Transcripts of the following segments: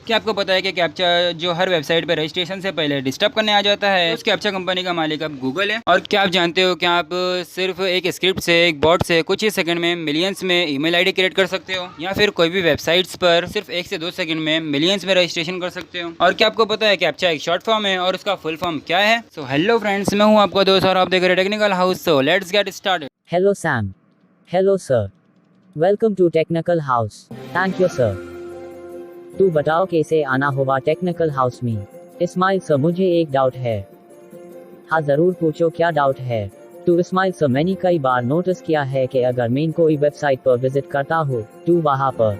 क्या आपको पता है कि कैप्चा जो हर वेबसाइट पर रजिस्ट्रेशन से पहले डिस्टर्ब करने आ जाता है, उस कैप्चा कंपनी का मालिक अब गूगल है। और क्या आप जानते हो कि आप सिर्फ एक स्क्रिप्ट से, एक बॉट से कुछ ही सेकंड में मिलियंस में ईमेल आईडी क्रिएट कर सकते हो, या फिर कोई भी वेबसाइट्स पर सिर्फ 1 से 2 सेकंड में मिलियंस में रजिस्ट्रेशन कर सकते हो। और क्या आपको पता है कैप्चा एक शॉर्ट फॉर्म है और उसका फुल फॉर्म क्या है? सो हेलो फ्रेंड्स, मैं हूँ आपका दोस्त और आप देख रहे हैं technical house. So let's get started. Hello Sam. Hello sir. Welcome to Technical House. Thank you sir. तू बताओ कैसे आना होगा टेक्निकल हाउस में? इस्माइल सर, मुझे एक डाउट है। हाँ जरूर पूछो, क्या डाउट है? तो इस्माइल सर, मैंने कई बार नोटिस किया है कि अगर मैं कोई वेबसाइट पर विजिट करता हूँ तो वहाँ पर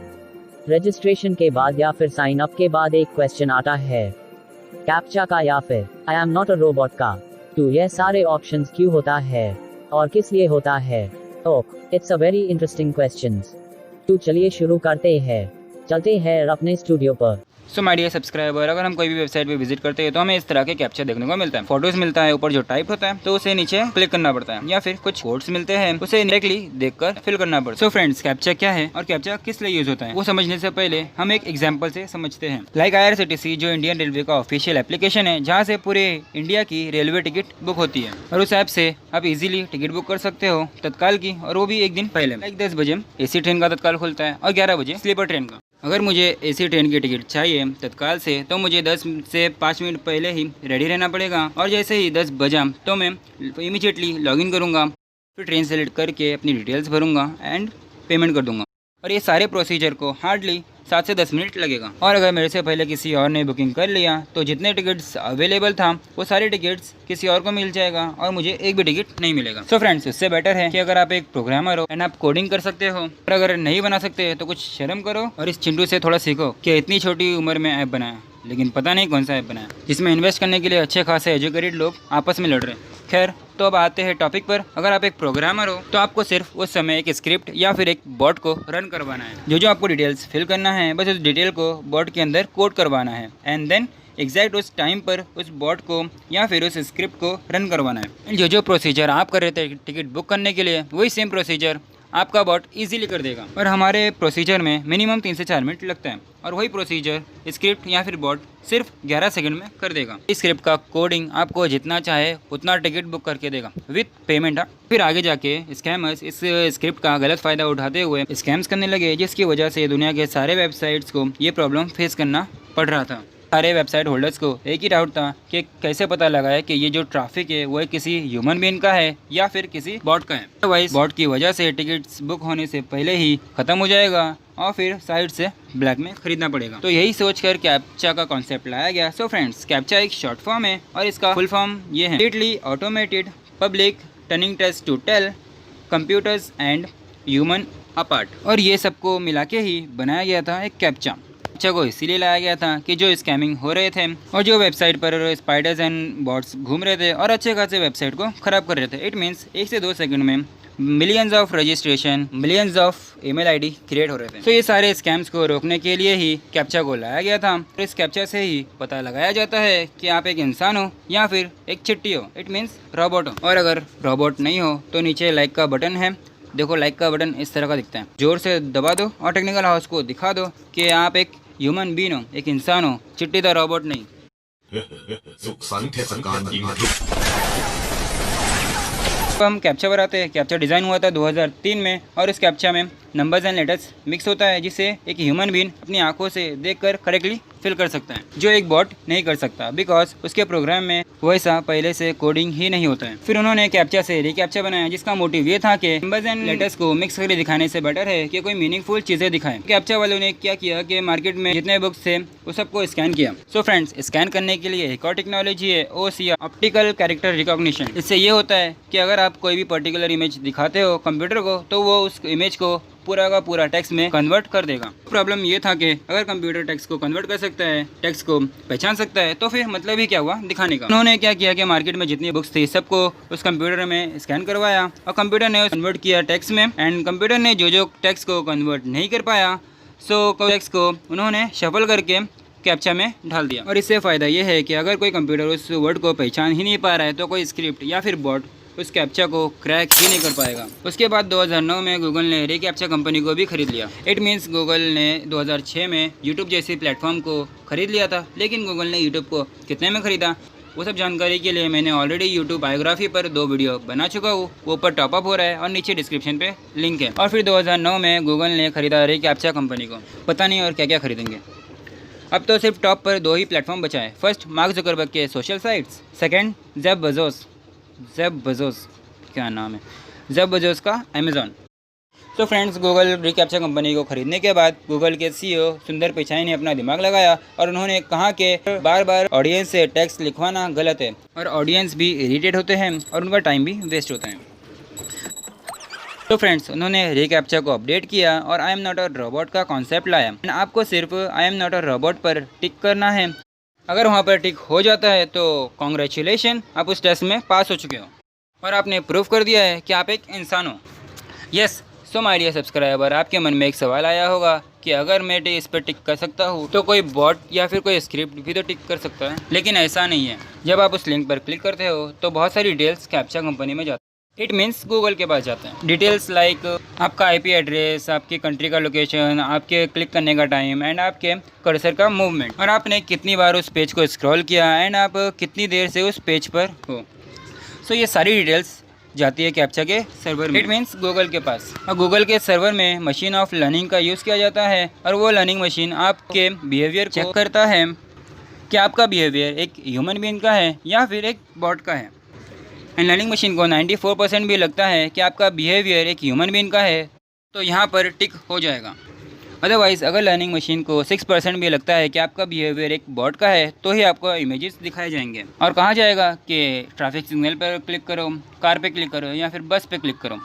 रजिस्ट्रेशन के बाद या फिर साइन अप के बाद एक क्वेश्चन आता है कैप्चा का या फिर I am not a robot का। तो यह सारे ऑप्शंस क्यों होता है और किस लिए होता है? Oh, it's a very interesting questions. तो चलिए शुरू करते हैं, चलते हैं अपने स्टूडियो पर। सो माय डियर सब्सक्राइबर, अगर हम कोई भी वेबसाइट पे विजिट करते हैं तो हमें इस तरह के कैप्चा देखने को मिलता है। फोटोज मिलता है, ऊपर जो टाइप होता है तो उसे नीचे क्लिक करना पड़ता है, या फिर कुछ कोड्स मिलते हैं उसे डायरेक्टली देखकर फिल करना पड़ता है। सो फ्रेंड्स, कैप्चा क्या है और कैप्चा किस लिए यूज होता है वो समझने से पहले हम एक एग्जाम्पल से समझते हैं। लाइक IRCTC जो इंडियन रेलवे का ऑफिशियल एप्लीकेशन है, जहाँ से पूरे इंडिया की रेलवे टिकट बुक होती है, और उस ऐप से आप इजीली टिकट बुक कर सकते हो तत्काल की, और वो भी एक दिन पहले। लाइक 10 बजे AC ट्रेन का तत्काल खुलता है और 11 बजे स्लीपर ट्रेन का। अगर मुझे AC ट्रेन की टिकट चाहिए तत्काल से तो मुझे 10 से 5 मिनट पहले ही रेडी रहना पड़ेगा, और जैसे ही 10 बजा तो मैं इमीडिएटली लॉगिन करूँगा, फिर ट्रेन सेलेक्ट करके अपनी डिटेल्स भरूँगा एंड पेमेंट कर दूँगा। और ये सारे प्रोसीजर को हार्डली 7 से 10 मिनट लगेगा। और अगर मेरे से पहले किसी और ने बुकिंग कर लिया तो जितने टिकट्स अवेलेबल था वो सारे टिकट्स किसी और को मिल जाएगा और मुझे एक भी टिकट नहीं मिलेगा। सो फ्रेंड्स, उससे बेटर है कि अगर आप एक प्रोग्रामर हो एंड आप कोडिंग कर सकते हो, और अगर नहीं बना सकते तो कुछ शर्म करो और इस चिंटू से थोड़ा सीखो कि इतनी छोटी उम्र में ऐप बनाया, लेकिन पता नहीं कौन सा ऐप बनाया, जिसमें इन्वेस्ट करने के लिए अच्छे खासे एजुकेटेड लोग आपस में लड़ रहे हैं। खैर, तो अब आते हैं टॉपिक पर। अगर आप एक प्रोग्रामर हो तो आपको सिर्फ उस समय एक स्क्रिप्ट या फिर एक बॉट को रन करवाना है। जो आपको डिटेल्स फिल करना है, बस उस डिटेल को बॉट के अंदर कोड करवाना है, एंड देन एग्जैक्ट उस टाइम पर उस बॉट को या फिर उस स्क्रिप्ट को रन करवाना है। जो प्रोसीजर आप कर रहे थे टिकट बुक करने के लिए, वही सेम प्रोसीजर आपका बॉट इजीली कर देगा। और हमारे प्रोसीजर में मिनिमम 3 से 4 मिनट लगता है, और वही प्रोसीजर स्क्रिप्ट या फिर बॉट सिर्फ 11 सेकंड में कर देगा। इस स्क्रिप्ट का कोडिंग आपको जितना चाहे उतना टिकट बुक करके देगा विद पेमेंट। फिर आगे जाके स्कैमर्स इस स्क्रिप्ट का गलत फायदा उठाते हुए स्कैम्स करने लगे, जिसकी वजह से दुनिया के सारे वेबसाइट्स को ये प्रॉब्लम फेस करना पड़ रहा था। सारे वेबसाइट होल्डर्स को एक ही डाउट था कि कैसे पता लगाए कि ये जो ट्रैफिक है वो किसी ह्यूमन बीइंग का है या फिर किसी बॉट का है। अदरवाइज बॉट की वजह से टिकट्स बुक होने से पहले ही खत्म हो जाएगा और फिर साइट से ब्लैक में खरीदना पड़ेगा। तो यही सोचकर कैप्चा का कॉन्सेप्ट लाया गया। सो फ्रेंड्स, कैप्चा एक शॉर्ट फॉर्म है और इसका फुल फॉर्म ये है, completely automated public turning test to tell computers and human apart. और ये सबको मिला के ही बनाया गया था एक कैप्चा को इसीलिए लाया गया था कि जो स्कैमिंग हो रहे थे और जो वेबसाइट पर स्पाइडर्स एंड बॉट्स घूम रहे थे और अच्छे खासे वेबसाइट को खराब कर रहे थे, इट मीन्स 1 से 2 सेकंड में millions of registration, millions of email ID create हो रहे थे। तो ये सारे स्कैम्स को रोकने के लिए ही कैप्चा को लाया गया था। तो इस कैप्चा से ही पता लगाया जाता है कि आप एक इंसान हो या फिर एक चिट्टी हो, इट मीन्स रोबोट हो। और अगर रोबोट नहीं हो तो नीचे लाइक का बटन है, देखो लाइक का बटन इस तरह का दिखता है, जोर से दबा दो और टेक्निकल हाउस को दिखा दो कि आप एक ह्यूमन बीइंग हो, एक इंसान हो, चिट्टी दा रोबोट नहीं। สุขสันต์เทศกาลยิงพลุ तो हम कैप्चा बनाते हैं। कैप्चा डिज़ाइन हुआ था 2003 में, और इस कैप्चा में नंबर्स एंड लेटर्स मिक्स होता है, जिसे एक ह्यूमन बीइंग अपनी आंखों से देखकर करेक्टली फिल कर सकता है, जो एक बॉट नहीं कर सकता, बिकॉज उसके प्रोग्राम में वैसा पहले से कोडिंग ही नहीं होता है। फिर उन्होंने कैप्चा से रिकैप्चा बनाया, जिसका मोटिव ये था कि नंबर्स एंड लेटर्स को मिक्स करके दिखाने से बेटर है कि कोई मीनिंगफुल चीज़ें दिखाएं। कैप्चा वालों ने क्या किया कि मार्केट में जितने बुक्स थे वो सबको स्कैन किया। सो फ्रेंड्स, स्कैन करने के लिए एक और टेक्नोलॉजी है, OCR, ऑप्टिकल कैरेक्टर रिकॉग्निशन। इससे ये होता है कि अगर आप कोई भी पर्टिकुलर इमेज दिखाते हो कंप्यूटर को, तो वो उस इमेज को पूरा का पूरा टेक्स्ट में कन्वर्ट कर देगा। प्रॉब्लम ये था कि अगर कंप्यूटर टेक्स्ट को कन्वर्ट कर सकता है, टेक्स्ट को पहचान सकता है, तो फिर मतलब ही क्या हुआ दिखाने का। उन्होंने क्या किया कि मार्केट में जितनी बुक्स थी सबको उस कंप्यूटर में स्कैन करवाया, और कंप्यूटर ने कन्वर्ट किया टेक्स्ट में, एंड कंप्यूटर ने जो टेक्स्ट को कन्वर्ट नहीं कर पाया, सो टेक्स्ट को उन्होंने शफल करके कैप्चा में ढाल दिया। और इससे फ़ायदा ये है कि अगर कोई कंप्यूटर उस वर्ड को पहचान ही नहीं पा रहा है तो कोई स्क्रिप्ट या फिर बॉट उस कैप्चा को क्रैक ही नहीं कर पाएगा। उसके बाद 2009 में गूगल ने रीकैप्चा कंपनी को भी खरीद लिया। इट मीन्स गूगल ने 2006 में यूट्यूब जैसी प्लेटफॉर्म को खरीद लिया था। लेकिन गूगल ने यूट्यूब को कितने में खरीदा, वो सब जानकारी के लिए मैंने ऑलरेडी यूट्यूब बायोग्राफी पर 2 वीडियो बना चुका हूँ। वो ऊपर टॉपअप हो रहा है और नीचे डिस्क्रिप्शन पे लिंक है। और फिर 2009 में गूगल ने खरीदा रीकैप्चा कंपनी को। पता नहीं और क्या क्या खरीदेंगे। अब तो सिर्फ टॉप पर 2 ही प्लेटफॉर्म बचा है। फर्स्ट मार्क जुकरबर्ग के social sites, second Jeff Bezos क्या नाम है, जेफ बेजोस का अमेज़ॉन। तो फ्रेंड्स, गूगल रीकैप्चा कंपनी को खरीदने के बाद गूगल के सीईओ सुंदर पिचाई ने अपना दिमाग लगाया और उन्होंने कहा कि बार बार ऑडियंस से टेक्स्ट लिखवाना गलत है और ऑडियंस भी इरिटेट होते हैं और उनका टाइम भी वेस्ट होता है। तो फ्रेंड्स, उन्होंने रीकैप्चा को अपडेट किया और I am not a robot का कॉन्सेप्ट लाया। आपको सिर्फ I am not a robot पर टिक करना है। अगर वहाँ पर टिक हो जाता है तो कॉन्ग्रेचुलेशन, आप उस टेस्ट में पास हो चुके हो और आपने प्रूव कर दिया है कि आप एक इंसान हो। Yes, so my dear subscriber, आपके मन में एक सवाल आया होगा कि अगर मैं इस पर टिक कर सकता हूँ तो कोई बॉट या फिर कोई स्क्रिप्ट भी तो टिक कर सकता है। लेकिन ऐसा नहीं है। जब आप उस लिंक पर क्लिक करते हो तो बहुत सारी डिटेल्स कैप्चा कंपनी में जाती है। इट मीन्स गूगल के पास जाते हैं। डिटेल्स लाइक आपका आईपी एड्रेस, आपकी कंट्री का लोकेशन, आपके क्लिक करने का टाइम एंड आपके कर्सर का मूवमेंट, और आपने कितनी बार उस पेज को स्क्रॉल किया एंड आप कितनी देर से उस पेज पर हो। सो ये सारी डिटेल्स जाती है कैप्चा के सर्वर में। इट मीन्स गूगल के पास। और गूगल के सर्वर में मशीन ऑफ लर्निंग का यूज़ किया जाता है और वो लर्निंग मशीन आपके बिहेवियर चेक करता है कि आपका बिहेवियर एक ह्यूमन बीइंग का है या फिर एक बॉट का है। एंड लर्निंग मशीन को 94% भी लगता है कि आपका बिहेवियर एक ह्यूमन बीइंग का है तो यहाँ पर टिक हो जाएगा। अदरवाइज़ अगर लर्निंग मशीन को 6% भी लगता है कि आपका बिहेवियर एक बॉट का है तो ही आपको इमेजेस दिखाए जाएंगे और कहा जाएगा कि ट्रैफिक सिग्नल पर क्लिक करो, कार पे क्लिक करो या फिर बस पे क्लिक करो।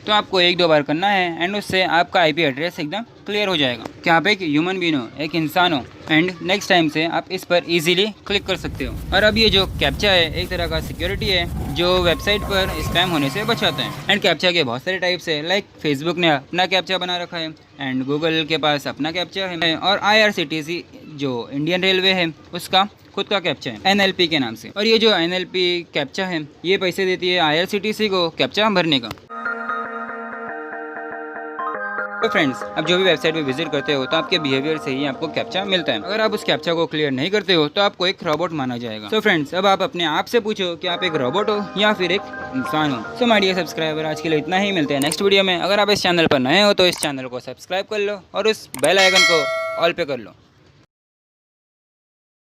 तो आपको 1-2 बार करना है एंड उससे आपका आईपी एड्रेस एकदम क्लियर हो जाएगा कि आप एक ह्यूमन बीइंग हो, एक इंसान हो एंड नेक्स्ट टाइम से आप इस पर इजीली क्लिक कर सकते हो। और अब ये जो कैप्चा है एक तरह का सिक्योरिटी है जो वेबसाइट पर स्पैम होने से बचाता है। एंड कैप्चा के बहुत सारे टाइप्स है, लाइक फेसबुक ने अपना कैप्चा बना रखा है एंड गूगल के पास अपना कैप्चा है और IRCTC जो इंडियन रेलवे है उसका खुद का कैप्चा है NLP के नाम से। और ये जो NLP कैप्चा है ये पैसे देती है IRCTC को कैप्चा भरने का। तो फ्रेंड्स, अब जो भी वेबसाइट पे विजिट करते हो तो आपके बिहेवियर से ही आपको कैप्चा मिलता है। अगर आप उस कैप्चा को क्लियर नहीं करते हो तो आपको एक रोबोट माना जाएगा। तो फ्रेंड्स, अब आप अपने आप से पूछो कि आप एक रोबोट हो या फिर एक इंसान हो। सो माय डियर सब्सक्राइबर, आज के लिए इतना ही। मिलते हैं नेक्स्ट वीडियो में। अगर आप इस चैनल पर नए हो तो इस चैनल को सब्सक्राइब कर लो और उस बेल आइकन को ऑल पे कर लो।